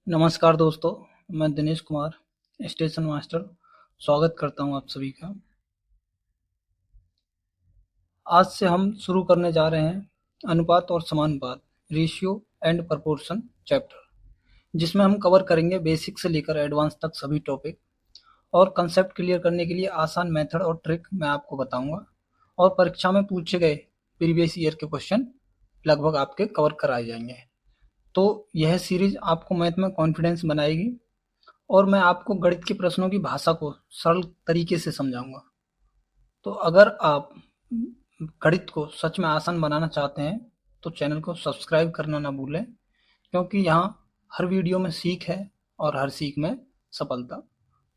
नमस्कार दोस्तों, मैं दिनेश कुमार, स्टेशन मास्टर, स्वागत करता हूं आप सभी का। आज से हम शुरू करने जा रहे हैं अनुपात और समानुपात, रेशियो एंड प्रपोर्शन चैप्टर, जिसमें हम कवर करेंगे बेसिक से लेकर एडवांस तक सभी टॉपिक। और कंसेप्ट क्लियर करने के लिए आसान मेथड और ट्रिक मैं आपको बताऊंगा, और परीक्षा में पूछे गए प्रीवियस ईयर के क्वेश्चन लगभग आपके कवर कराए जाएंगे। तो यह सीरीज आपको मैथ में कॉन्फिडेंस बनाएगी, और मैं आपको गणित के प्रश्नों की भाषा को सरल तरीके से समझाऊंगा। तो अगर आप गणित को सच में आसान बनाना चाहते हैं तो चैनल को सब्सक्राइब करना ना भूलें, क्योंकि यहाँ हर वीडियो में सीख है और हर सीख में सफलता।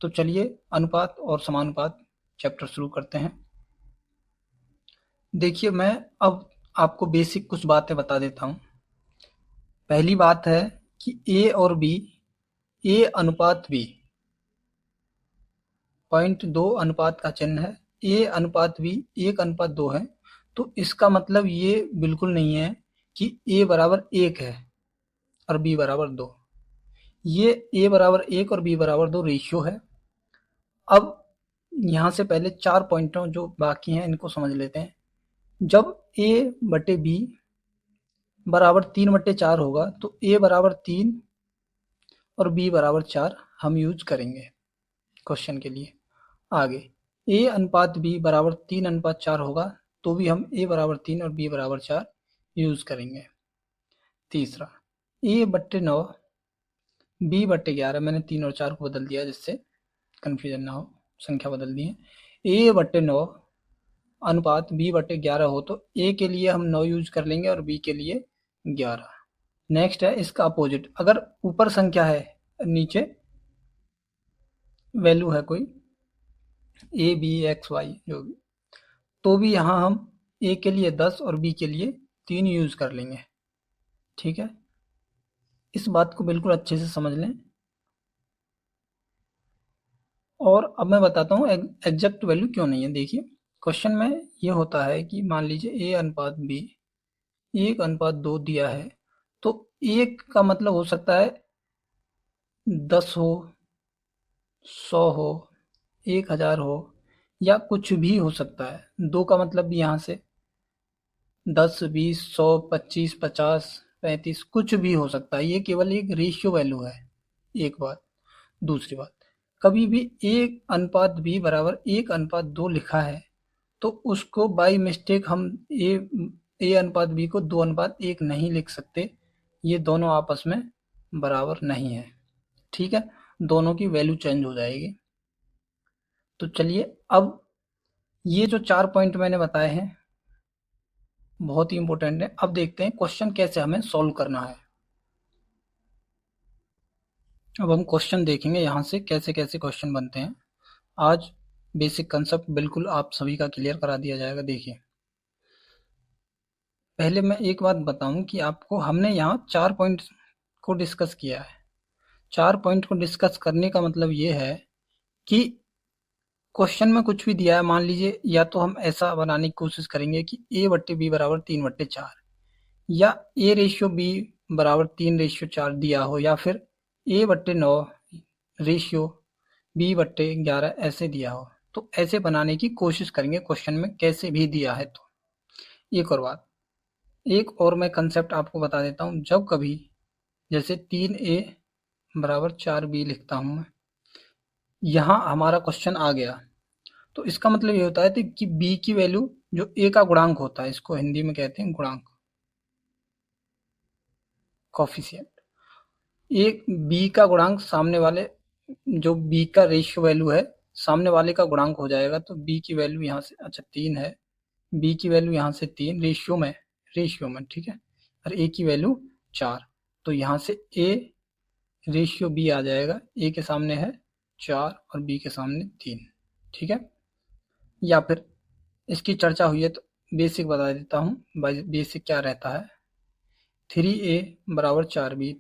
तो चलिए अनुपात और समानुपात चैप्टर शुरू करते हैं। देखिए, मैं अब आपको बेसिक कुछ बातें बता देता हूँ। पहली बात है कि ए और बी, ए अनुपात बी, 0.2 अनुपात का चिन्ह है। ए अनुपात बी 1:2 है। तो इसका मतलब ये बिल्कुल नहीं है कि ए बराबर 1 है और बी बराबर 2। ये ए बराबर 1 और बी बराबर 2 रेशियो है। अब यहाँ से पहले 4 पॉइंटों जो बाकी हैं इनको समझ लेते हैं। जब ए बटे बी बराबर 3/4 होगा तो ए बराबर 3 और बी बराबर 4 हम यूज करेंगे क्वेश्चन के लिए। आगे ए अनुपात बी बराबर 3:4 होगा तो भी हम ए बराबर 3 और बी बराबर 4 यूज करेंगे। तीसरा, ए बट्टे 9 बी बट्टे 11, मैंने 3 और 4 को बदल दिया जिससे कन्फ्यूजन ना हो, संख्या बदल दी है। ए बट्टे 9 अनुपात बी बट्टे 11 हो तो ए के लिए हम 9 यूज कर लेंगे और बी के लिए 11। नेक्स्ट है इसका अपोजिट। अगर ऊपर संख्या है, नीचे वैल्यू है कोई ए बी एक्स वाई जो भी, तो भी यहाँ हम ए के लिए 10 और बी के लिए 3 यूज कर लेंगे। ठीक है, इस बात को बिल्कुल अच्छे से समझ लें। और अब मैं बताता हूँ एग्जैक्ट वैल्यू क्यों नहीं है। देखिए, क्वेश्चन में ये होता है कि मान लीजिए ए अनुपात बी 1:2 दिया है, तो एक का मतलब हो सकता है 10 हो, 100 हो, 1000 हो, या कुछ भी हो सकता है। दो का मतलब भी यहाँ से 10, 20, 100, 25, 50, 35 कुछ भी हो सकता है। ये केवल एक रेशियो वैल्यू है, एक बात। दूसरी बात, कभी भी 1:b बराबर 1:2 लिखा है तो उसको बाई मिस्टेक हम ए अनुपात बी को 2:1 नहीं लिख सकते। ये दोनों आपस में बराबर नहीं है। ठीक है, दोनों की वैल्यू चेंज हो जाएगी। तो चलिए, अब ये जो 4 पॉइंट मैंने बताए हैं बहुत ही इंपॉर्टेंट है। अब देखते हैं क्वेश्चन कैसे हमें सॉल्व करना है। अब हम क्वेश्चन देखेंगे यहाँ से कैसे कैसे क्वेश्चन बनते हैं। आज बेसिक कंसेप्ट बिल्कुल आप सभी का क्लियर करा दिया जाएगा। देखिए, पहले मैं एक बात बताऊं कि आपको हमने यहाँ 4 पॉइंट को डिस्कस किया है। 4 पॉइंट को डिस्कस करने का मतलब ये है कि क्वेश्चन में कुछ भी दिया है, मान लीजिए, या तो हम ऐसा बनाने की कोशिश करेंगे कि ए बट्टे बी बराबर 3/4, या ए रेशियो बी बराबर 3/4 दिया हो, या फिर ए बट्टे 9 रेशियो बी बट्टे 11 ऐसे दिया हो। तो ऐसे बनाने की कोशिश करेंगे क्वेश्चन में, कैसे भी दिया है तो। एक और बात, एक और मैं कंसेप्ट आपको बता देता हूँ। जब कभी जैसे 3a बराबर 4b लिखता हूँ मैं, यहाँ हमारा क्वेश्चन आ गया, तो इसका मतलब ये होता है कि b की वैल्यू जो a का गुणांक होता है, इसको हिंदी में कहते हैं गुणांक, कॉफिशिएंट। एक b का गुणांक सामने वाले, जो b का रेशियो वैल्यू है सामने वाले का गुणांक हो जाएगा। तो b की वैल्यू यहाँ से, अच्छा 3 है, b की वैल्यू यहाँ से 3 रेशियो में, ठीक है, और a की वैल्यू 4। तो यहाँ से a रेशियो b आ जाएगा। a के सामने है 4 और b के सामने 3। ठीक है, या फिर इसकी चर्चा हुई है तो बेसिक बता देता हूँ। बेसिक क्या रहता है, 3a बराबर 4b,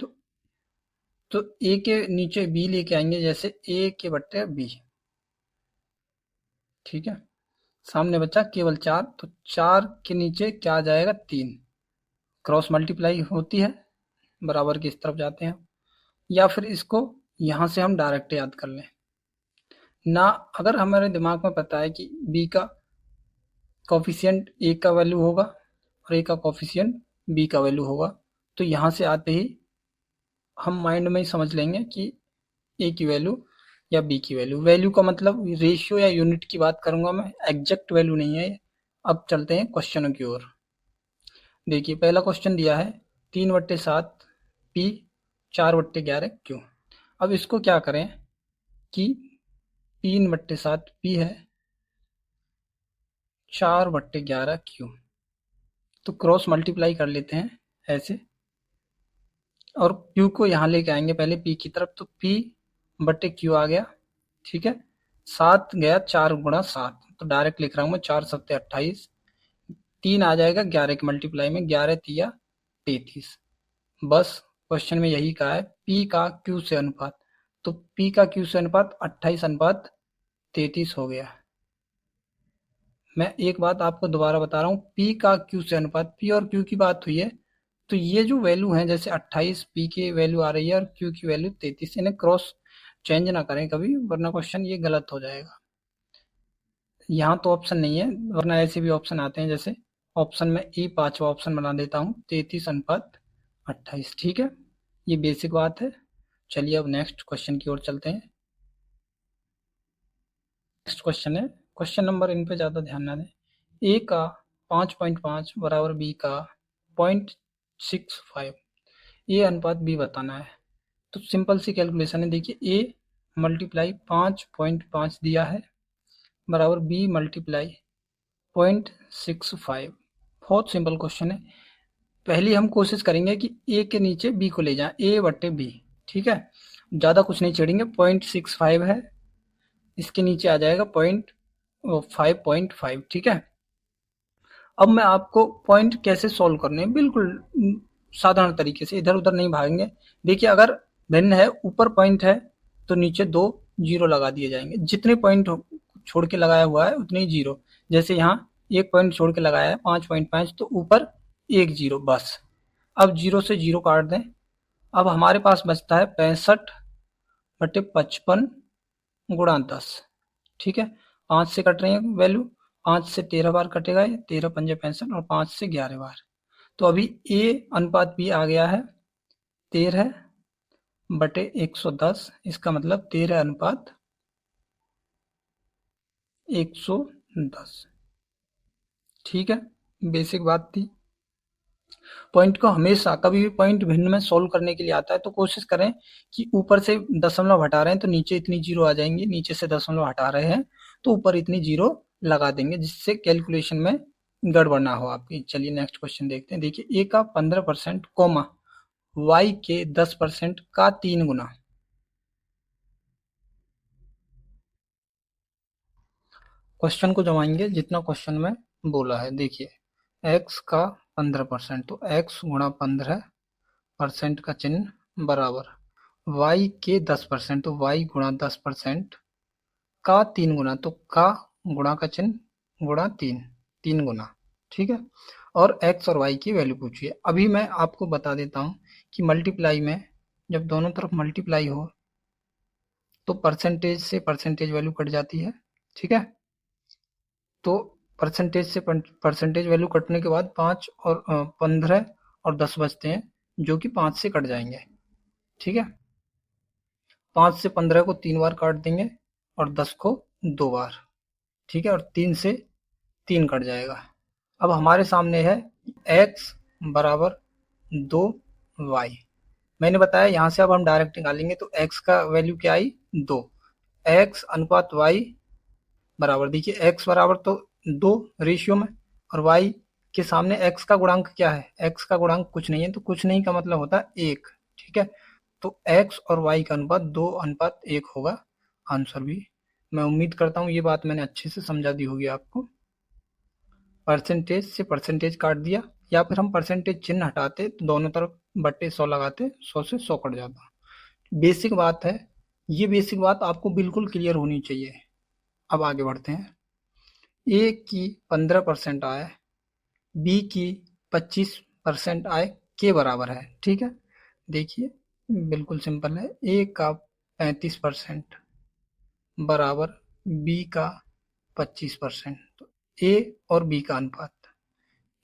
तो a के नीचे b लेके आएंगे, जैसे a के बट्टे b। ठीक है, सामने बचा केवल 4, तो 4 के नीचे क्या आ जाएगा, 3। क्रॉस मल्टीप्लाई होती है, बराबर की इस तरफ जाते हैं, या फिर इसको यहाँ से हम डायरेक्ट याद कर लें ना। अगर हमारे दिमाग में पता है कि बी का कॉफिशिएंट ए का वैल्यू होगा और ए का कॉफिशिएंट बी का वैल्यू होगा, तो यहाँ से आते ही हम माइंड में ही समझ लेंगे कि ए की वैल्यू या बी की वैल्यू। वैल्यू का मतलब रेशियो या यूनिट की बात करूंगा मैं, एग्जैक्ट वैल्यू नहीं है। अब चलते हैं क्वेश्चनों की ओर। देखिए पहला क्वेश्चन दिया है 3/7 पी 4/11 क्यू। अब इसको क्या करें कि 3/7 पी है, 4/11 क्यू, तो क्रॉस मल्टीप्लाई कर लेते हैं ऐसे, और क्यू को यहाँ लेके आएंगे पहले पी की तरफ, तो पी बट्टे क्यू आ गया। ठीक है, 7 गया 4 × 7, तो डायरेक्ट लिख रहा हूँ मैं, 4×7 = 28। 3 आ जाएगा 11 के मल्टीप्लाई में, 11×3 = 33। बस क्वेश्चन में यही कहा है पी का क्यू से अनुपात, तो पी का क्यू से अनुपात 28:33 हो गया। मैं एक बात आपको दोबारा बता रहा हूँ, पी का क्यू से अनुपात, पी और क्यू की बात हुई है, तो ये जो वैल्यू है, जैसे 28 पी की वैल्यू आ रही है और क्यू की वैल्यू 33, इन्हें क्रॉस चेंज ना करें कभी, वरना क्वेश्चन ये गलत हो जाएगा। यहाँ तो ऑप्शन नहीं है, वरना ऐसे भी ऑप्शन आते हैं, जैसे ऑप्शन में ई 5वां ऑप्शन बना देता हूँ, 33:28। ठीक है, ये बेसिक बात है। चलिए अब नेक्स्ट क्वेश्चन की ओर चलते हैं। नेक्स्ट क्वेश्चन है, क्वेश्चन नंबर इन पे ज़्यादा ध्यान ना दें। ए का 5.5 बराबर बी का 0.65, ए अनुपात बी बताना है। तो सिंपल सी कैलकुलेशन है। देखिए ए मल्टीप्लाई 5.5 दिया है बराबर बी मल्टीप्लाई 0.65। बहुत सिंपल क्वेश्चन है। पहली हम कोशिश करेंगे कि ए के नीचे बी को ले जाएं, ए बट्टे बी। ठीक है, ज़्यादा कुछ नहीं छेड़ेंगे, 0.65 है, इसके नीचे आ जाएगा 5.5। ठीक है, अब मैं आपको पॉइंट कैसे सॉल्व करने हैं बिल्कुल साधारण तरीके से, इधर उधर नहीं भागेंगे। देखिए अगर भिन्न है, ऊपर पॉइंट है, तो नीचे 2 जीरो लगा दिए जाएंगे। जितने पॉइंट छोड़ के लगाया हुआ है उतने ही जीरो। जैसे यहाँ एक पॉइंट छोड़ के लगाया है 5.5, तो ऊपर एक जीरो बस। अब जीरो से जीरो काट दें। अब हमारे पास बचता है 65/55 × 10। ठीक है, 5 से कट रही है वैल्यू, 5 से 13 बार कटेगा, ये 13×5 = 65 और 5 से 11 बार। तो अभी ए अनुपात बी आ गया है 13/110, इसका मतलब 13/110। ठीक है, बेसिक बात थी। पॉइंट को हमेशा कभी भी पॉइंट भिन्न में सोल्व करने के लिए आता है तो कोशिश करें कि ऊपर से दशमलव हटा रहे हैं तो नीचे इतनी जीरो आ जाएंगी, नीचे से दशमलव हटा रहे हैं तो ऊपर इतनी जीरो लगा देंगे, जिससे कैलकुलेशन में गड़बड़ ना हो आपकी। चलिए नेक्स्ट क्वेश्चन देखते हैं। देखिए ए का 15% कॉमा वाई के 10% का 3 गुना। क्वेश्चन को जमाएंगे जितना क्वेश्चन में बोला है। देखिए एक्स का 15%, तो एक्स गुणा 15% का चिन्ह बराबर वाई के 10%, तो वाई गुणा 10% का 3 गुना, तो का गुणा का चिन्ह गुणा 3, 3 गुना। ठीक है, और एक्स और वाई की वैल्यू पूछिए। अभी मैं आपको बता देता हूँ कि मल्टीप्लाई में जब दोनों तरफ मल्टीप्लाई हो तो परसेंटेज से परसेंटेज वैल्यू कट जाती है। ठीक है, तो परसेंटेज से परसेंटेज वैल्यू कटने के बाद 5 और 15 और 10 बचते हैं, जो कि 5 से कट जाएंगे। ठीक है, 5 से 15 को 3 बार काट देंगे और 10 को 2 बार। ठीक है, और 3 से 3 कट जाएगा। अब हमारे सामने है x बराबर 2y। मैंने बताया यहाँ से अब हम डायरेक्ट निकालेंगे, तो x का वैल्यू क्या आई 2, x अनुपात y बराबर, देखिए x बराबर तो 2 रेशियो में, और y के सामने x का गुणांक क्या है, x का गुणांक कुछ नहीं है, तो कुछ नहीं का मतलब होता है 1। ठीक है, तो x और y का अनुपात 2:1 होगा आंसर भी। मैं उम्मीद करता हूँ ये बात मैंने अच्छे से समझा दी होगी आपको। परसेंटेज से परसेंटेज काट दिया, या फिर हम परसेंटेज चिन्ह हटाते तो दोनों तरफ बट्टे 100 लगाते, 100 से 100 कट जाता। बेसिक बात है, ये बेसिक बात आपको बिल्कुल क्लियर होनी चाहिए। अब आगे बढ़ते हैं। ए की 15% आय, बी की 25% आय के बराबर है। ठीक है, देखिए बिल्कुल सिंपल है। ए का 35% बराबर बी का 25%। तो ए और बी का अनुपात,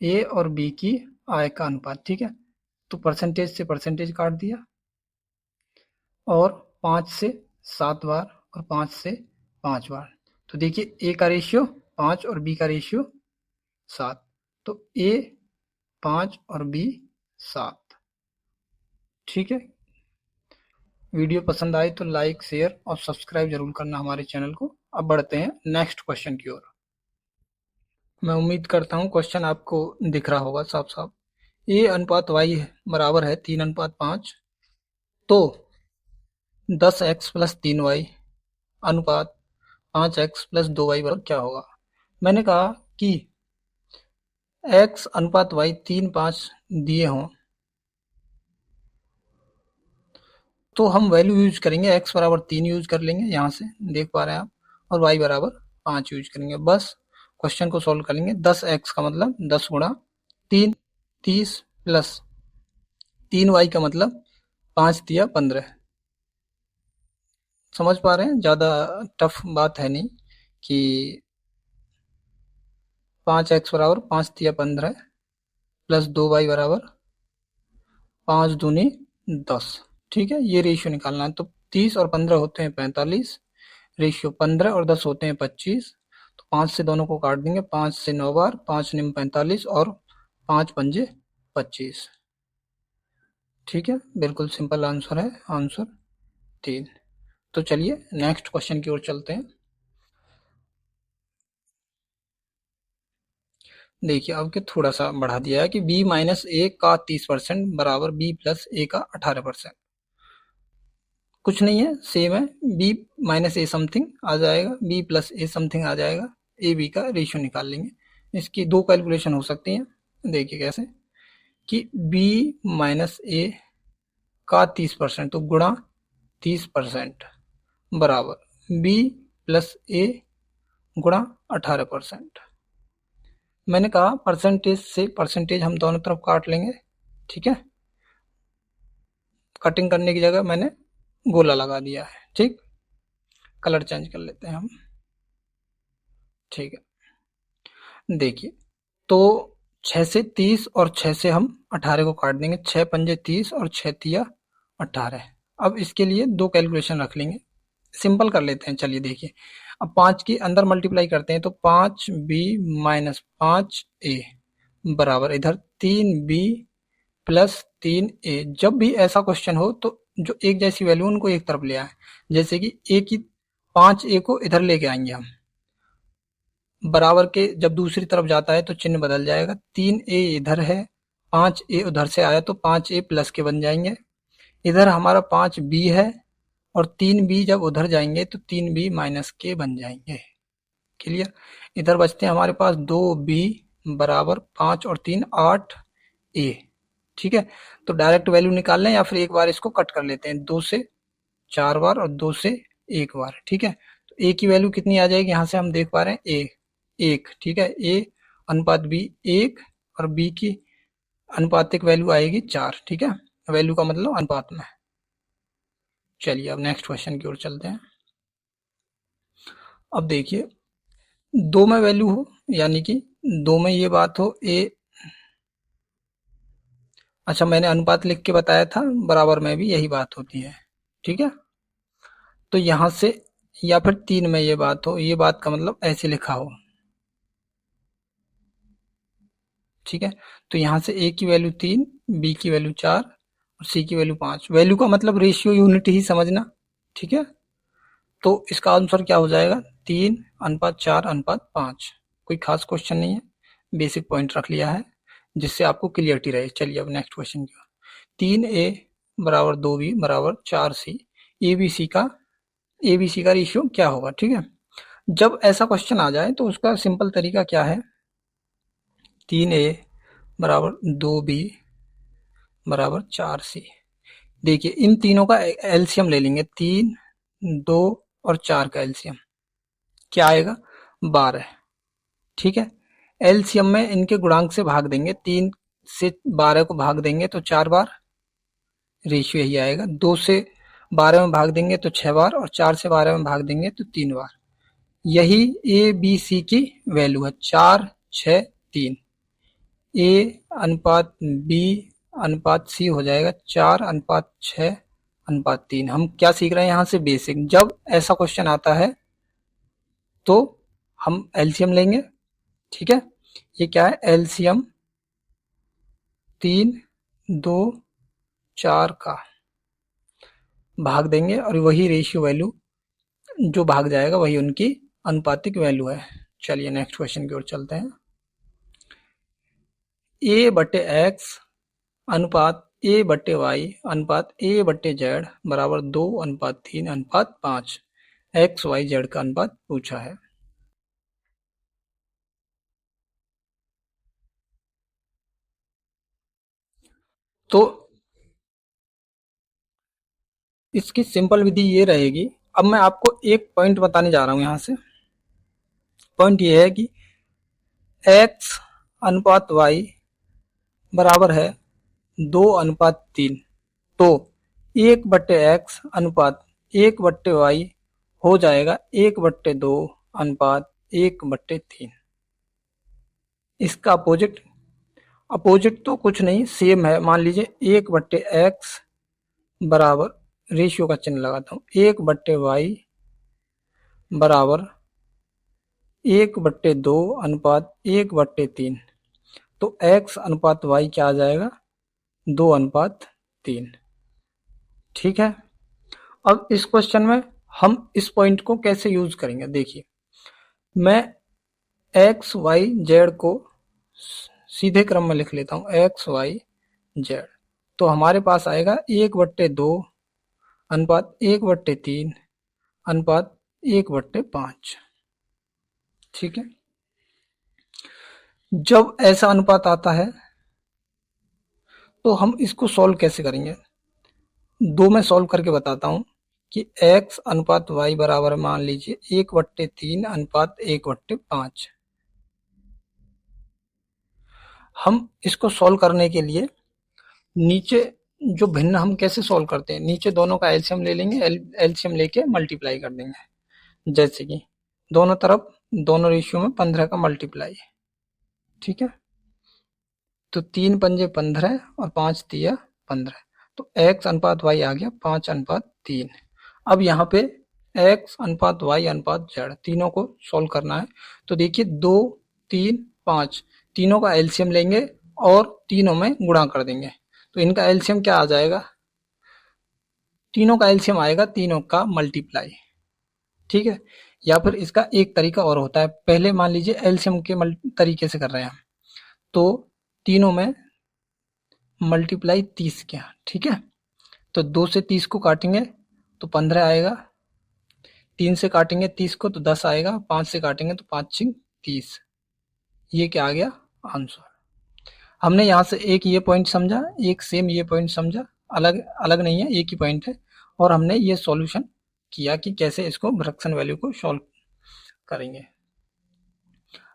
ए और बी की आय का अनुपात, ठीक है। तो परसेंटेज से परसेंटेज काट दिया, और 5 से 7 बार और 5 से 5 बार। तो देखिए ए का रेशियो 5 और बी का रेशियो 7। तो ए 5 और बी 7, ठीक है। वीडियो पसंद आए तो लाइक, शेयर और सब्सक्राइब जरूर करना हमारे चैनल को। अब बढ़ते हैं नेक्स्ट क्वेश्चन की ओर। मैं उम्मीद करता हूँ क्वेश्चन आपको दिख रहा होगा साफ साफ। ए अनुपात वाई बराबर है 3:5, तो 10x प्लस 3y अनुपात 5x प्लस 2y बराबर क्या होगा। मैंने कहा कि x अनुपात y 3-5 दिए हों तो हम वैल्यू यूज करेंगे, x बराबर 3 यूज कर लेंगे, यहाँ से देख पा रहे हैं आप, और y बराबर 5 यूज करेंगे। बस क्वेश्चन को सॉल्व करेंगे। 10x का मतलब 10 गुणा 3, 30 प्लस 3y का मतलब 5 दिया 15। समझ पा रहे हैं, ज़्यादा टफ बात है नहीं कि 5x बराबर 5 दिया 15 प्लस 2y बराबर 5 दूनी 10, ठीक है। ये रेशियो निकालना है। तो 30 और 15 होते हैं 45, रेशियो 15 और 10 होते हैं 25। तो 5 से दोनों को काट देंगे, 5 से 9 बार, 5 निम 45 और 5 पंजे 25, ठीक है। बिल्कुल सिंपल आंसर है, आंसर 3। तो चलिए नेक्स्ट क्वेश्चन की ओर चलते हैं। देखिए अब के थोड़ा सा बढ़ा दिया है कि b माइनस ए का 30% बराबर b प्लस ए का 18%। कुछ नहीं है, सेम है। b माइनस ए समथिंग आ जाएगा, b प्लस ए समथिंग आ जाएगा, ए बी का रेशियो निकाल लेंगे। इसकी दो कैलकुलेशन हो सकती हैं। देखिए कैसे, कि b माइनस ए का 30%, तो गुणा 30% बराबर b प्लस ए गुणा 18%। मैंने कहा परसेंटेज से परसेंटेज हम दोनों तरफ काट लेंगे, ठीक है। कटिंग करने की जगह मैंने गोला लगा दिया है, ठीक। कलर चेंज कर लेते हैं हम, ठीक है। देखिए तो 6 से 30 और 6 से हम 18 को काट देंगे, 6 पंजे 30 और 6 तिया 18। अब इसके लिए दो कैलकुलेशन रख लेंगे, सिंपल कर लेते हैं। चलिए देखिए, अब 5 के अंदर मल्टीप्लाई करते हैं तो 5b माइनस 5a बराबर इधर 3b प्लस 3a। जब भी ऐसा क्वेश्चन हो तो जो एक जैसी वैल्यू उनको एक तरफ ले आए, जैसे कि a की 5a को इधर लेके आएंगे हम, बराबर के जब दूसरी तरफ जाता है तो चिन्ह बदल जाएगा। 3a इधर है, 5a उधर से आया तो 5a प्लस के बन जाएंगे। इधर हमारा 5b है और 3b जब उधर जाएंगे तो 3b माइनस के बन जाएंगे। क्लियर। इधर बचते हैं हमारे पास 2b बराबर 5 और 3 8a, ठीक है। तो डायरेक्ट वैल्यू निकाल लें या फिर एक बार इसको कट कर लेते हैं, 2 से 4 बार और 2 से 1 बार, ठीक है। तो a की वैल्यू कितनी आ जाएगी, यहाँ से हम देख पा रहे हैं a 1, ठीक है। a अनुपात b 1 और b की अनुपातिक वैल्यू आएगी 4, ठीक है। वैल्यू का मतलब अनुपात में। चलिए अब नेक्स्ट क्वेश्चन की ओर चलते हैं। अब देखिए, दो में वैल्यू हो, यानी कि दो में ये बात हो a, अच्छा मैंने अनुपात लिख के बताया था, बराबर में भी यही बात होती है, ठीक है। तो यहां से, या फिर 3 में ये बात हो, ये बात का मतलब ऐसे लिखा हो, ठीक है। तो यहां से a की वैल्यू 3, b की वैल्यू 4 और c की वैल्यू 5। वैल्यू का मतलब रेशियो यूनिट ही समझना, ठीक है। तो इसका आंसर क्या हो जाएगा, 3:4:5। कोई खास क्वेश्चन नहीं है, बेसिक पॉइंट रख लिया है जिससे आपको क्लियरिटी रहे। चलिए अब नेक्स्ट क्वेश्चन की ओर। 3a बराबर 2b बराबर 4c, एबीसी का रेशियो क्या होगा, ठीक है। जब ऐसा क्वेश्चन आ जाए तो उसका सिंपल तरीका क्या है, 3a बराबर 2b बराबर 4c। देखिए इन तीनों का एलसीएम ले लेंगे, 3, 2 और 4 का एलसीएम क्या आएगा, 12, ठीक है। एलसीएम में इनके गुणांक से भाग देंगे, 3 से 12 को भाग देंगे तो 4 बार रेशियो यही आएगा। 2 से 12 में भाग देंगे तो 6 बार, और 4 से 12 में भाग देंगे तो 3 बार। यही ए बी सी की वैल्यू है, 4 6 3। ए अनुपात बी अनुपात सी हो जाएगा 4:6:3। हम क्या सीख रहे हैं यहाँ से? बेसिक। जब ऐसा क्वेश्चन आता है तो हम एलसीएम लेंगे, ठीक है। ये क्या है? एलसीएम 3 2 4 का भाग देंगे, और वही रेशियो वैल्यू जो भाग जाएगा वही उनकी अनुपातिक वैल्यू है। चलिए नेक्स्ट क्वेश्चन की ओर चलते हैं। ए बटे एक्स अनुपात ए बटे वाई अनुपात ए बटे जेड बराबर 2:3:5 एक्स वाई जेड का अनुपात पूछा है। तो इसकी सिंपल विधि ये रहेगी। अब मैं आपको एक पॉइंट बताने जा रहा हूं यहां से। पॉइंट ये है कि एक्स अनुपात वाई बराबर है 2:3। तो 1/x अनुपात 1/y हो जाएगा 1/2 अनुपात 1/3। इसका अपोजिट, अपोजिट तो कुछ नहीं, सेम है। मान लीजिए 1/x बराबर, रेशियो का चिन्ह लगाता हूँ, 1/y बराबर 1/2 अनुपात 1/3। तो x अनुपात y क्या आ जाएगा? 2:3। ठीक है। अब इस क्वेश्चन में हम इस पॉइंट को कैसे यूज करेंगे? देखिए, मैं एक्स वाई जेड को सीधे क्रम में लिख लेता हूं, एक्स वाई जेड। तो हमारे पास आएगा 1/2 अनुपात 1/3 अनुपात 1/5। ठीक है। जब ऐसा अनुपात आता है तो हम इसको सॉल्व कैसे करेंगे? दो में सॉल्व करके बताता हूं कि x अनुपात y बराबर मान लीजिए 1/3 अनुपात 1/5। हम इसको सॉल्व करने के लिए नीचे जो भिन्न, हम कैसे सॉल्व करते हैं? नीचे दोनों का एलसीएम ले लेंगे, एलसीएम लेके मल्टीप्लाई कर देंगे। जैसे कि दोनों तरफ, दोनों रेशियो में 15 का मल्टीप्लाई। ठीक है। तो 3 पंजे 15 और 5 तिया 15। तो x अनुपात y आ गया 5:3। अब यहाँ पे x अनुपात y अनुपात z तीनों को सॉल्व करना है। तो देखिए 2 3 5 तीनों का एलसीएम लेंगे और तीनों में गुणा कर देंगे। तो इनका एलसीएम क्या आ जाएगा? तीनों का एलसीएम आएगा तीनों का मल्टीप्लाई। ठीक है। या फिर इसका एक तरीका और होता है। पहले मान लीजिए एलसीएम के तरीके से कर रहे हैं हम, तो तीनों में मल्टीप्लाई 30 किया। ठीक है। तो 2 से 30 को काटेंगे तो 15 आएगा, 3 से काटेंगे 30 को तो 10 आएगा, 5 से काटेंगे तो 5 6 30। ये क्या आ गया? आंसर। हमने यहाँ से एक ये पॉइंट समझा, एक सेम ये पॉइंट समझा, अलग अलग नहीं है, एक ही पॉइंट है। और हमने ये सॉल्यूशन किया कि कैसे इसको फ्रैक्शन वैल्यू को सॉल्व करेंगे।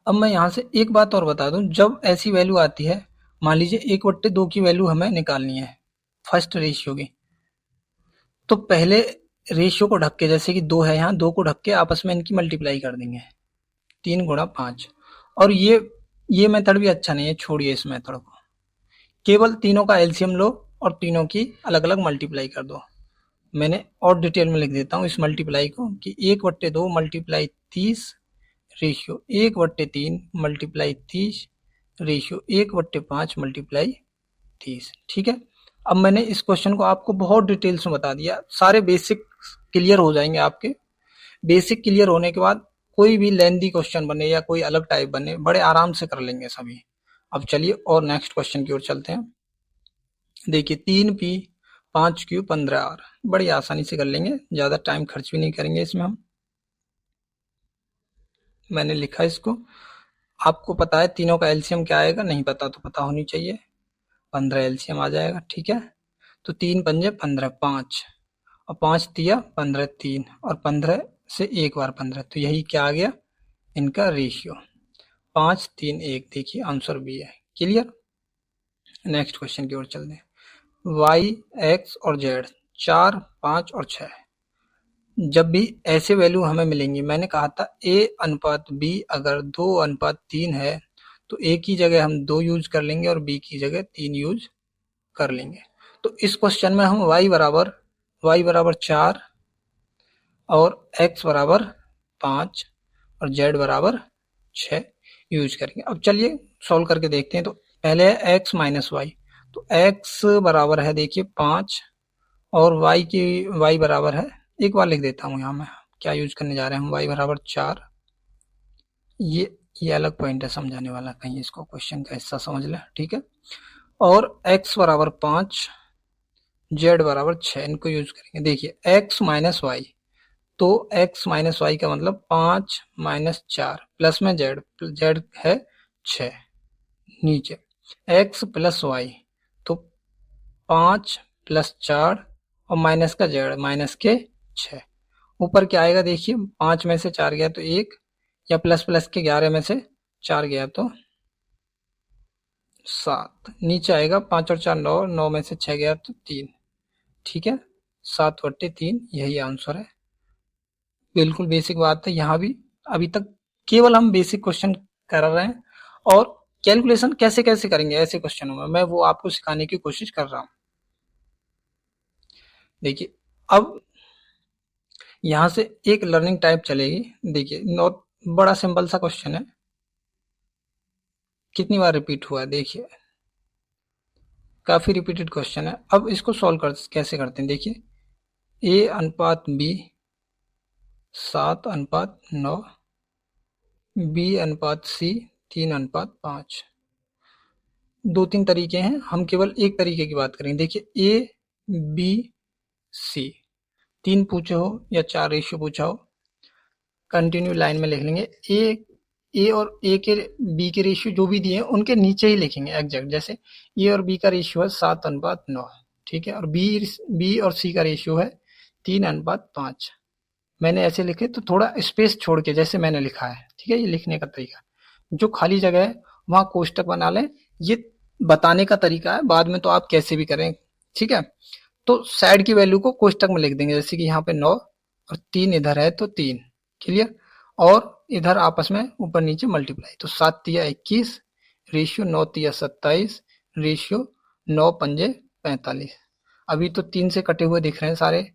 अब मैं यहाँ से एक बात और बता दूं, जब ऐसी वैल्यू आती है, मान लीजिए 1/2 की वैल्यू हमें निकालनी है फर्स्ट रेशियो की, तो पहले रेशियो को ढक के, जैसे कि 2 है यहाँ, 2 को ढक के आपस में इनकी मल्टीप्लाई कर देंगे, 3 गुणा 5। और ये मेथड भी अच्छा नहीं है, छोड़िए इस मेथड को। केवल तीनों का एलसीएम लो और तीनों की अलग अलग मल्टीप्लाई कर दो। मैंने और डिटेल में लिख देता हूँ इस मल्टीप्लाई को कि 1/2 multiply 30 ratio 1/3 multiply 30 ratio 1/5 multiply 30। ठीक है। अब मैंने इस क्वेश्चन को आपको बहुत डिटेल्स में बता दिया, सारे बेसिक क्लियर हो जाएंगे आपके। बेसिक क्लियर होने के बाद कोई भी लेंदी क्वेश्चन बने या कोई अलग टाइप बने, बड़े आराम से कर लेंगे सभी। अब चलिए और नेक्स्ट क्वेश्चन की ओर चलते हैं। देखिए 3p 5q 15r, बड़ी आसानी से कर लेंगे, ज्यादा टाइम खर्च भी नहीं करेंगे इसमें हम। मैंने लिखा इसको, आपको पता है तीनों का एलसीएम क्या आएगा? नहीं पता तो पता होनी चाहिए, 15 एलसीएम आ जाएगा। ठीक है। तो 3 पंजे 15, 5 और 5 तिया 15, 3 और 15 से एक बार 15, तो यही क्या आ गया? इनका रेशियो 5 3 1। देखिए आंसर बी है। क्लियर। नेक्स्ट क्वेश्चन की ओर चलते हैं। वाई, एक्स और जेड, 4, 5 और 6। जब भी ऐसे वैल्यू हमें मिलेंगी, मैंने कहा था ए अनुपात बी अगर 2:3 है तो ए की जगह हम 2 यूज कर लेंगे और बी की जगह 3 यूज कर लेंगे। तो इस क्वेश्चन में हम y बराबर 4 और x बराबर 5 और z बराबर 6 यूज करेंगे। अब चलिए सॉल्व करके देखते हैं। तो पहले है x माइनस वाई, तो x बराबर है देखिए 5 और y बराबर है, एक बार लिख देता हूँ यहाँ मैं क्या यूज करने जा रहे हैं हम, y बराबर 4। ये अलग पॉइंट है समझाने वाला, कहीं इसको क्वेश्चन का हिस्सा समझ लें, ठीक है। और x बराबर 5, z बराबर 6, इनको यूज करेंगे। देखिए x माइनस वाई, तो x माइनस वाई का मतलब 5 माइनस 4 प्लस में z है 6, नीचे x प्लस वाई, तो 5 प्लस 4 और माइनस का z, माइनस के 6। ऊपर क्या आएगा देखिए, 5 में से 4 गया तो 1, या प्लस प्लस के 11 में से 4 गया तो 7, नीचे आएगा 5 और 4 9, 9 में से 6 गया तो 3, ठीक है। 7/3 यही आंसर है। बिल्कुल बेसिक बात है, यहाँ भी अभी तक केवल हम बेसिक क्वेश्चन कर रहे हैं, और कैलकुलेशन कैसे कैसे करेंगे ऐसे क्वेश्चनों में मैं वो आपको सिखाने की कोशिश कर रहा हूँ। देखिए अब यहाँ से एक लर्निंग टाइप चलेगी। देखिए नोट, बड़ा सिंपल सा क्वेश्चन है, कितनी बार रिपीट हुआ है देखिए, काफी रिपीटेड क्वेश्चन है। अब इसको सॉल्व कैसे करते हैं, देखिए ए अनुपात बी 7:9, बी अनुपात सी 3:5। 2-3 तरीके हैं, हम केवल एक तरीके की बात करेंगे। देखिए ए बी सी 3 पूछे हो या 4 रेशियो पूछा हो, कंटिन्यू लाइन में लिख लेंगे। ए और ए के बी के रेशियो जो भी दिए हैं उनके नीचे ही लिखेंगे एग्जैक्ट। जैसे ए और बी का रेशियो है 7:9, ठीक है, और बी और सी का रेशियो है 3:5। मैंने ऐसे लिखे तो थोड़ा स्पेस छोड़ के जैसे मैंने लिखा है, ठीक है, ये लिखने का तरीका। जो खाली जगह है वहां कोष्टक बना लें, ये बताने का तरीका है, बाद में तो आप कैसे भी करें, ठीक है। तो साइड की वैल्यू को कोष्टक में लिख देंगे, जैसे कि यहाँ पे 9 और 3 इधर है तो 3, क्लियर, और इधर आपस में ऊपर नीचे मल्टीप्लाई, तो 7×3 = 21, रेशियो 9×3 = 27, रेशियो 9×5 = 45। अभी तो 3 से कटे हुए दिख रहे हैं सारे,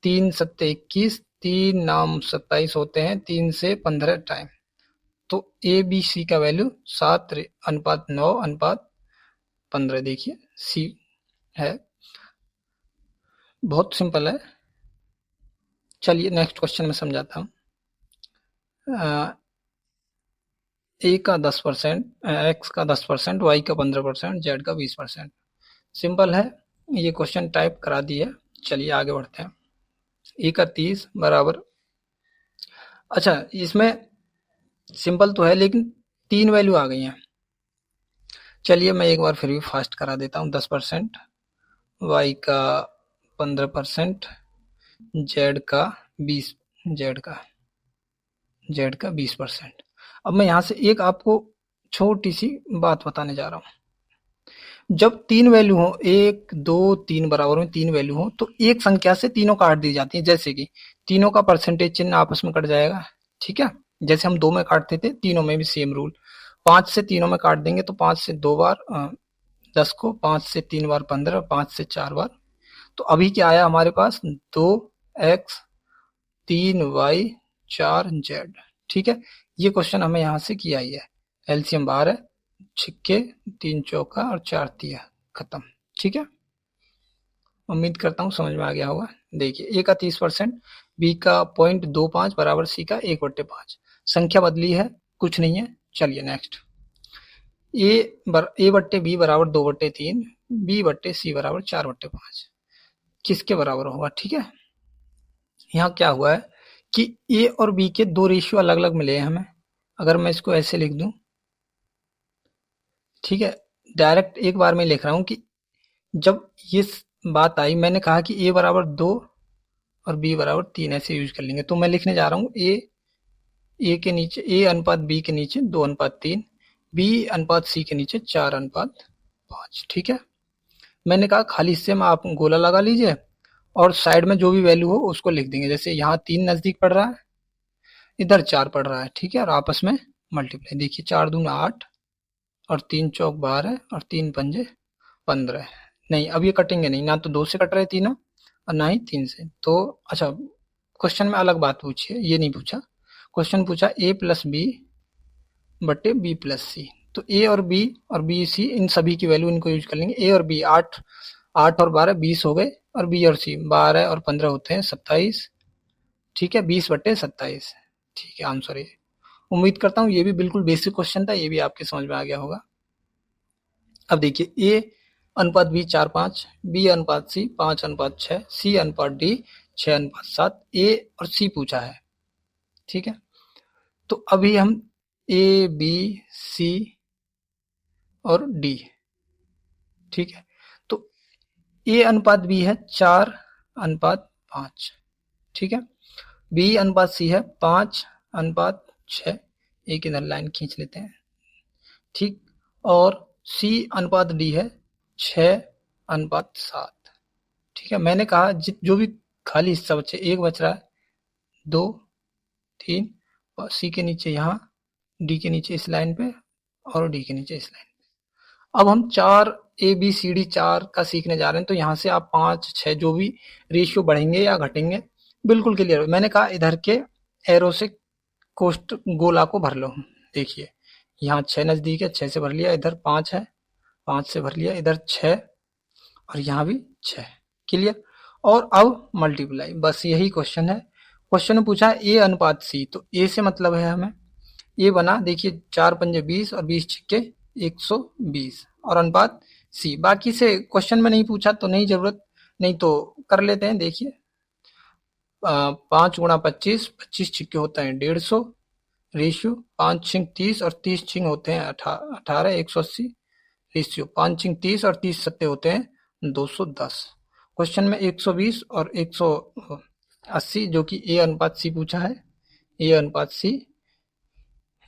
3×7 = 21, 3 नाम 27 होते हैं, 3 से 15 टाइम, तो ए बी सी का वैल्यू 7:9:15 देखिए सी है। बहुत सिंपल है। चलिए नेक्स्ट क्वेश्चन में समझाता हूँ। ए का 10%, एक्स का 10%, वाई का 15%, जेड का 20%। सिंपल है, ये क्वेश्चन टाइप करा दिया। चलिए आगे बढ़ते हैं। ए का 30 बराबर, अच्छा इसमें सिंपल तो है लेकिन 3 वैल्यू आ गई हैं। चलिए मैं एक बार फिर भी फास्ट करा देता हूँ। 10%, वाई का 15%, जेड का 20%। अब मैं यहाँ से एक आपको छोटी सी बात बताने जा रहा हूँ। जब 3 वैल्यू हो, 1 2 3 बराबर में 3 वैल्यू हो, तो एक संख्या से तीनों काट दी जाती है। जैसे कि तीनों का परसेंटेज चिन्ह आपस में कट जाएगा, ठीक है, जैसे हम 2 में काटते थे, तीनों में भी सेम रूल। 5 से तीनों में काट देंगे तो 5 से 2 बार 10 को, 5 से 3 बार 15, 5 से 4 बार। तो अभी क्या आया हमारे पास, 2x 3y 4z, ठीक है। ये क्वेश्चन हमें यहाँ से किया ही है। एलसीएम बाहर है, छिक्के 3 चौका और 4 तिया, खत्म, ठीक है। उम्मीद करता हूँ समझ में आ गया होगा। देखिए ए का 30%, बी का 0.25 बराबर सी का 1/5। संख्या बदली है, कुछ नहीं है। चलिए नेक्स्ट। ए बट्टे बी बराबर 2/3, बी बट्टे सी बराबर 4/5। किसके बराबर होगा, ठीक है। यहाँ क्या हुआ है कि ए और बी के 2 रेशियो अलग अलग मिले हैं हमें। अगर मैं इसको ऐसे लिख दूं, ठीक है, डायरेक्ट एक बार में लिख रहा हूं कि जब ये बात आई, मैंने कहा कि ए बराबर 2 और बी बराबर 3, ऐसे यूज कर लेंगे। तो मैं लिखने जा रहा हूँ ए के नीचे, ए अनुपात बी के नीचे 2:3, बी अनुपात सी के नीचे 4:5, ठीक है। मैंने कहा खाली हिस्से में आप गोला लगा लीजिए और साइड में जो भी वैल्यू हो उसको लिख देंगे। जैसे यहाँ 3 नजदीक पड़ रहा है, इधर 4 पड़ रहा है, ठीक है, और आपस में मल्टीप्लाई। देखिए 4 दूनी 8 और 3 चौक 12 और 3 पंजे 15। नहीं, अब ये कटेंगे नहीं, ना तो 2 से कट रहे तीनों और ना ही 3 से। तो अच्छा, क्वेश्चन में अलग बात पूछी है, ये नहीं पूछा। क्वेश्चन पूछा ए प्लस बी बटे बी प्लस सी। तो ए और बी सी इन सभी की वैल्यू इनको यूज कर लेंगे। ए और बी 8 8 और 12 20 हो गए, और बी और सी 12 और 15 होते हैं 27। ठीक है, 20 बटे 27। ठीक है, आंसर ये। उम्मीद करता हूँ ये भी बिल्कुल बेसिक क्वेश्चन था, ये भी आपके समझ में आ गया होगा। अब देखिए ए अनुपात बी 4:5, बी अनुपात सी 5:6, सी अनुपात डी 6:7। ए और सी पूछा है, ठीक है। तो अभी हम ए बी सी और डी, ठीक है। तो ए अनुपात बी है 4:5, ठीक है। बी अनुपात सी है 5:6। एक इधर लाइन खींच लेते हैं, ठीक। और सी अनुपात डी है 6:7, ठीक है। मैंने कहा जो भी खाली हिस्सा बचे, एक बच रहा है, 2 3 और सी के नीचे यहाँ, डी के नीचे इस लाइन पे और डी के नीचे इस लाइन पे। अब हम 4 ए बी सी डी 4 का सीखने जा रहे हैं, तो यहाँ से आप 5 6 जो भी रेशियो बढ़ेंगे या घटेंगे बिल्कुल क्लियर। मैंने कहा इधर के एरो से कोष्ट गोला को भर लो। देखिए यहाँ 6 नजदीक है, 6 से भर लिया, इधर 5 है, 5 से भर लिया, इधर 6 और यहाँ भी 6। क्लियर। और अब मल्टीप्लाई, बस यही क्वेश्चन है। क्वेश्चन में पूछा है ए अनुपात सी, तो ए से मतलब है हमें ये बना। देखिए 4 पंजे 20 और 20 छिक्के 120 और अनुपात सी। बाकी से क्वेश्चन में नहीं पूछा तो नहीं जरूरत, नहीं तो कर लेते हैं। देखिए 5 गुणा 25, 25 छिक्के होता है 150 रेशियो, 5 छिंग 30 और 30 छिंग होते हैं 18 180 रेशियो, 5 छिंग 30 और 30 सत्ते होते हैं 210। क्वेश्चन में 120 और 180 जो कि ए अनुपात सी पूछा है, ए अनुपात सी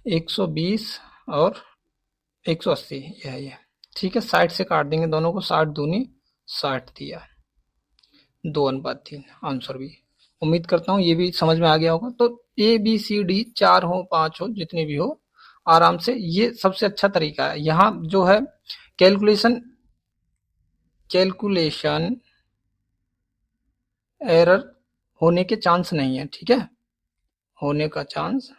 120 और 180 यह है ये, ठीक है। 60 से काट देंगे दोनों को, 60 दूनी 60 दिया, 2:3 आंसर भी। उम्मीद करता हूँ ये भी समझ में आ गया होगा। तो ए बी सी डी 4 हो 5 हो जितने भी हो, आराम से, ये सबसे अच्छा तरीका है। यहाँ जो है कैलकुलेशन एरर होने के चांस नहीं है, ठीक है, होने का चांस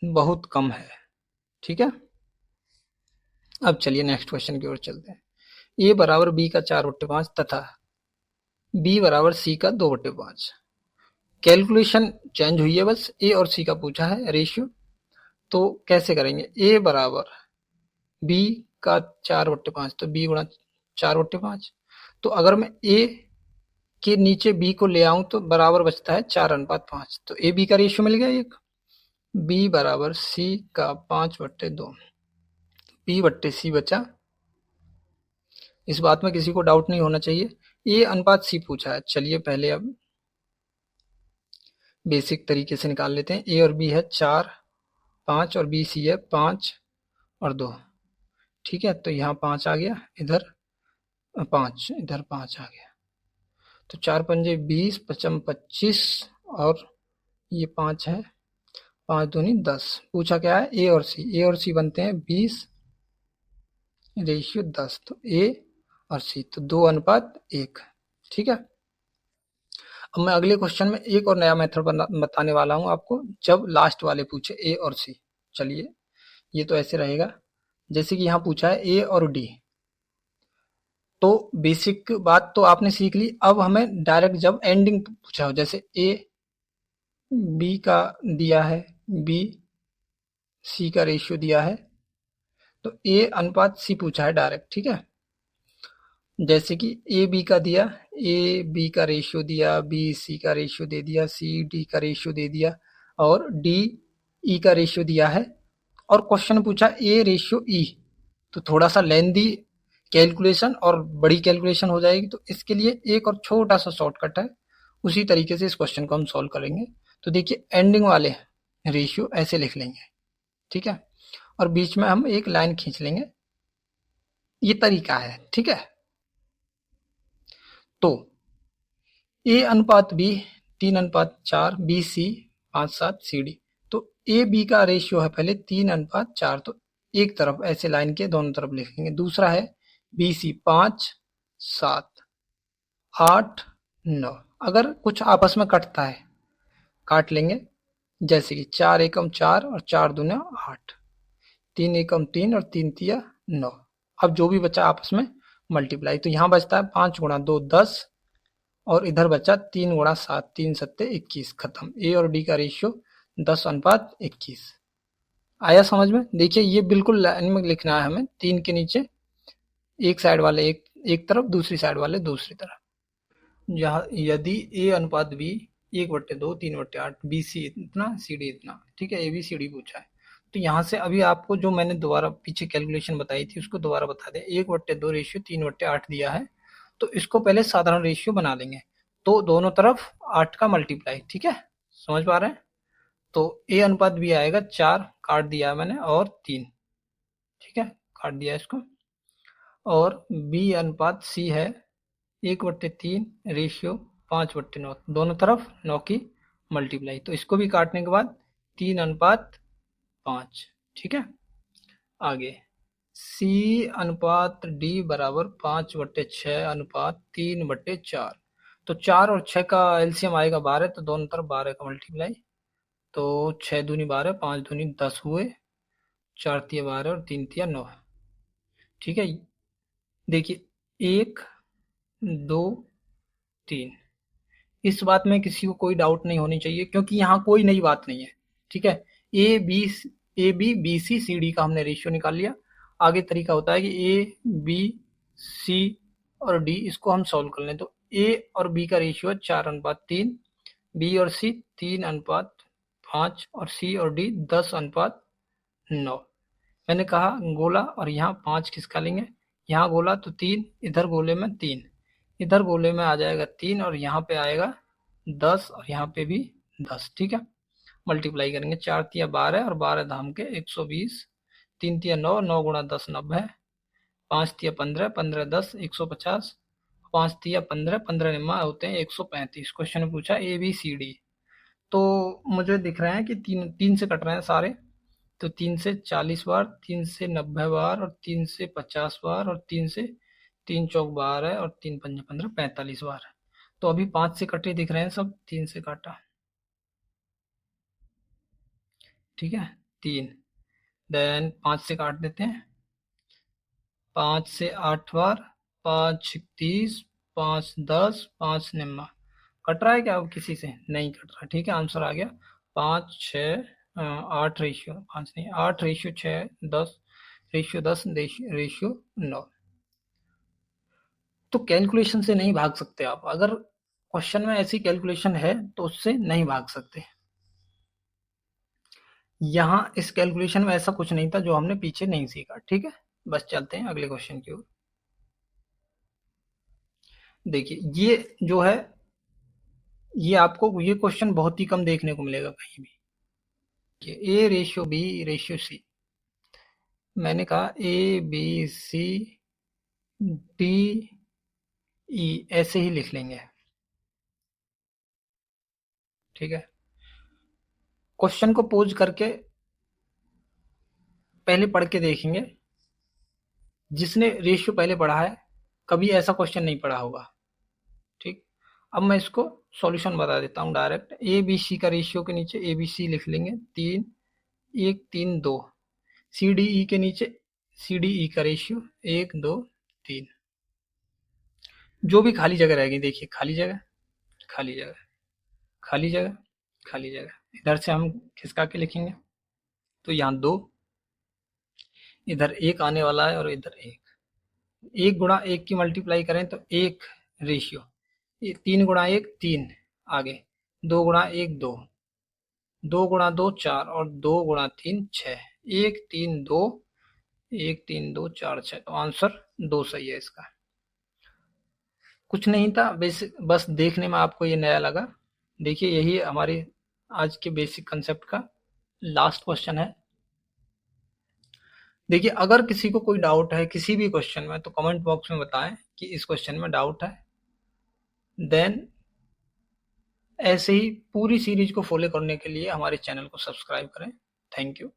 बहुत कम है, ठीक है। अब चलिए नेक्स्ट क्वेश्चन की ओर चलते हैं। ए बराबर बी का 4/5 तथा बी बराबर सी का 2/5। कैलकुलेशन चेंज हुई है, बस ए और सी का पूछा है रेशियो। तो कैसे करेंगे, ए बराबर बी का 4/5, तो बी गुणा 4/5। तो अगर मैं ए के नीचे बी को ले आऊं तो बराबर बचता है 4:5। तो ए बी का रेशियो मिल गया एक। बी बराबर सी का 5/2, बी बट्टे सी बचा। इस बात में किसी को डाउट नहीं होना चाहिए। ए अनुपात सी पूछा है, चलिए पहले अब बेसिक तरीके से निकाल लेते हैं। ए और बी है 4 5 और बी सी है 5 और 2, ठीक है। तो यहाँ 5 आ गया, इधर 5, इधर 5 आ गया। तो 4 पंजे 20, 5 25 और ये 5 है, 5 दूनी 10। पूछा क्या है, ए और सी। ए और सी बनते हैं 20 रेशियो 10। तो ए और सी तो 2:1, ठीक है। अब मैं अगले क्वेश्चन में एक और नया मेथड बताने वाला हूं आपको, जब लास्ट वाले पूछे ए और सी। चलिए ये तो ऐसे रहेगा, जैसे कि यहाँ पूछा है ए और डी। तो बेसिक बात तो आपने सीख ली। अब हमें डायरेक्ट जब एंडिंग पूछा हो, जैसे ए बी का दिया है, बी सी का रेशियो दिया है, तो ए अनुपात सी पूछा है डायरेक्ट, ठीक है। जैसे कि ए बी का दिया, ए बी का रेशियो दिया, बी सी का रेशियो दे दिया, सी डी का रेशियो दे दिया और डी ई का रेशियो दिया है। और क्वेश्चन पूछा ए रेशियो ई, तो थोड़ा सा लेंदी कैलकुलेशन और बड़ी कैलकुलेशन हो जाएगी। तो इसके लिए एक और छोटा सा शॉर्टकट है, उसी तरीके से इस क्वेश्चन को हम सॉल्व करेंगे। तो देखिए एंडिंग वाले रेशियो ऐसे लिख लेंगे, ठीक है। और बीच में हम एक लाइन खींच लेंगे। ये तरीका है, ठीक है। तो ए अनुपात B 3:4, B C 5:7, C D. तो ए बी का रेशियो है पहले 3:4, तो एक तरफ ऐसे लाइन के दोनों तरफ लिखेंगे। दूसरा है बी सी 5, 7, 8, 9। अगर कुछ आपस में कटता है काट लेंगे, जैसे कि 4 एकम 4 और 4 दूना 8, 3 एकम 3 और 3 तिया 9। अब जो भी बचा आपस में मल्टीप्लाई, तो यहाँ बचता है 5 गुणा 2 10, और इधर बचा 3 गुणा 7, 3 सत्ते 21, खत्म। ए और डी का रेशियो 10:21। आया समझ में? देखिए ये बिल्कुल लाइन में लिखना है हमें, 3 के नीचे एक साइड वाले एक तरफ, दूसरी साइड वाले दूसरी तरफ। जहाँ यदि ए अनुपात बी 1/2, 3/8, बी सी इतना, सी डी इतना, ठीक है। ए बी सी डी पूछा है, तो यहाँ से अभी आपको जो मैंने दोबारा पीछे कैलकुलेशन बताई थी उसको दोबारा बता दें। 1/2 रेशियो 3/8 दिया है, तो इसको पहले साधारण रेशियो बना देंगे, तो दोनों तरफ 8 का मल्टीप्लाई, ठीक है। समझ पा रहे हैं? तो ए अनुपात बी आएगा 4, काट दिया है मैंने, और 3, ठीक है, काट दिया इसको। और बी अनुपात सी है 1/3 रेशियो 5/9, दोनों तरफ 9 की मल्टीप्लाई, तो इसको भी काटने के बाद 3:5, ठीक है। आगे सी अनुपात डी बराबर 5/6 अनुपात 3/4। तो 4 और 6 का एलसीएम आएगा 12, तो दोनों तरफ 12 का मल्टीप्लाई, तो 6 दूनी 12, 5 दूनी 10 हुए, 4 तिया 12 और 3 तिया 9, ठीक है। देखिए 1 2 3, इस बात में किसी को कोई डाउट नहीं होनी चाहिए, क्योंकि यहाँ कोई नई बात नहीं है, ठीक है। बी सी सी डी का हमने रेशियो निकाल लिया। आगे तरीका होता है कि ए बी सी और डी इसको हम सॉल्व कर लें, तो ए और बी का रेशियो है 4:3, बी और सी 3:5, और सी और डी 10:9। मैंने कहा गोला, और यहाँ 5 किसका लेंगे, यहाँ गोला तो 3, इधर गोले में 3, इधर गोले में आ जाएगा 3, और यहाँ पे आएगा 10, और यहाँ पे भी 10, ठीक है। मल्टीप्लाई करेंगे, 4 तिया 12 और 12 धाम के 120, 3 तिया 9, 9 गुणा 10 90, 5 तिया 15, 15 10 150, 5 तिया 15, 15 निम्मा होते हैं 135। क्वेश्चन में पूछा ए बी सी डी, तो मुझे दिख रहे हैं कि तीन तीन से कट रहे हैं सारे, तो 3 से 40 बार, 3 से 90 बार, और 3 से 50 बार, और 3 से 3 चौक 12, और 3 पंजे 15, 45 बार। तो अभी 5 से कटे दिख रहे हैं सब, 3 से काटा, ठीक है, 3। देन 5 से काट देते हैं, 5 से 8 बार, 5 30, 5 10, 5 निम्मा। कट रहा है क्या अब किसी से? नहीं कट रहा, ठीक है। आंसर आ गया 5 6 8 रेशियो 5 नहीं, 8 रेशियो 6 10 रेशियो 10 रेशियो 9। तो कैलकुलेशन से नहीं भाग सकते आप, अगर क्वेश्चन में ऐसी कैलकुलेशन है तो उससे नहीं भाग सकते। यहाँ इस कैलकुलेशन में ऐसा कुछ नहीं था जो हमने पीछे नहीं सीखा, ठीक है। बस चलते हैं अगले क्वेश्चन की ओर। देखिए ये जो है, ये आपको ये क्वेश्चन बहुत ही कम देखने को मिलेगा कहीं भी, कि A ratio B ratio C. मैंने कहा A B C D E ऐसे ही लिख लेंगे, ठीक है। क्वेश्चन को पोज करके पहले पढ़ के देखेंगे, जिसने रेशियो पहले पढ़ा है कभी ऐसा क्वेश्चन नहीं पढ़ा होगा, ठीक। अब मैं इसको सॉल्यूशन बता देता हूँ डायरेक्ट। ए बी सी का रेशियो के नीचे ए बी सी लिख लेंगे 3 1 3 2, सी डी ई के नीचे सी डी ई का रेशियो 1 2 3। जो भी खाली जगह रहेगी, देखिए खाली जगह खाली जगह खाली जगह खाली जगह, इधर से हम खिसका के लिखेंगे, तो यहाँ 2, इधर 1 आने वाला है, और इधर 1 गुणा 1 की मल्टीप्लाई करें तो 1 रेशियो, 3 गुणा 1 3, आगे 2 गुणा 1 2, 2 गुणा 2 4, और 2 गुणा 3 6, 1 3 2, 1 3 2 4 6, तो आंसर 2 सही है इसका। कुछ नहीं था, बस देखने में आपको ये नया लगा। देखिए यही हमारी आज के बेसिक कंसेप्ट का लास्ट क्वेश्चन है। देखिए, अगर किसी को कोई डाउट है किसी भी क्वेश्चन में तो कमेंट बॉक्स में बताएं कि इस क्वेश्चन में डाउट है। देन ऐसे ही पूरी सीरीज को फॉलो करने के लिए हमारे चैनल को सब्सक्राइब करें। Thank you.